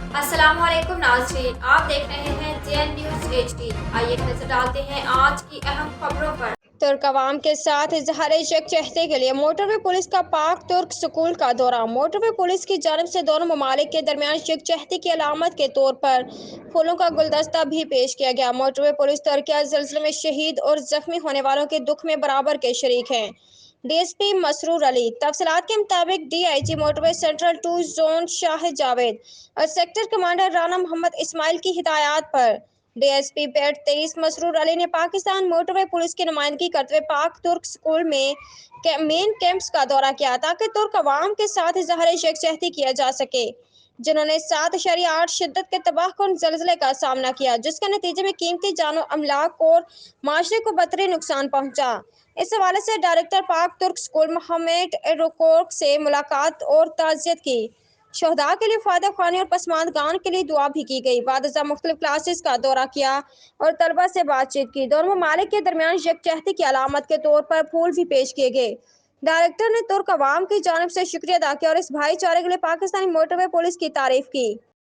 अस्सलाम वालेकुम नाज़रीन, आप देख रहे हैं JN न्यूज़ HD। आइए नजर डालते हैं आज की अहम खबरों पर। तुर्क अवाम के साथ इजहार यकजहती के लिए मोटरवे पुलिस का पाक तुर्क स्कूल का दौरा। मोटरवे पुलिस की जानिब से दोनों ममालिक के दरमियान यकजहती की अलामत के तौर पर फूलों का गुलदस्ता भी पेश किया गया। मोटरवे पुलिस तुर्किया ज़िलज़ले में शहीद और जख्मी होने वालों के दुख में बराबर के शरीक हैं। DSP मसरूर अली तफसीलात के मुताबिक DIG motorway central 2 zone Shahid Javed और सेक्टर कमांडर राना मोहम्मद इस्माइल की हिदायत पर DSP पेट 23 मसरूर अली ने पाकिस्तान मोटरवे पुलिस की नुमाइंदगी करते हुए पाक तुर्क स्कूल में मेन कैंप्स का दौरा किया ताकि तुर्क अवाम के साथ इजहार यकजहती किया जा सके, जिन्होंने 7.8 शिद्दत के तबाहकुन ज़लज़ले का सामना किया, जिसके नतीजे में कीमती जानो अमलाक और माशरे को बदतरीन नुकसान पहुंचा। इस हवाले से डायरेक्टर पाक तुर्क स्कूल मोहम्मद एरोकोर्क से मुलाकात और ताज़ियत की। शहदा के लिए फ़ायदा ख़्वानी और पसमानदगान के लिए दुआ भी की गई। बाद मुख्तलिफ क्लासेस का दौरा किया और तलबा से बातचीत की। दोनों ममालिक के दरमियान यकजहती की अलामत के तौर पर फूल भी पेश किए गए। डायरेक्टर ने तुर्क अवाम की जानिब से शुक्रिया अदा किया और इस भाईचारे के लिए पाकिस्तानी मोटरवे पुलिस की तारीफ की।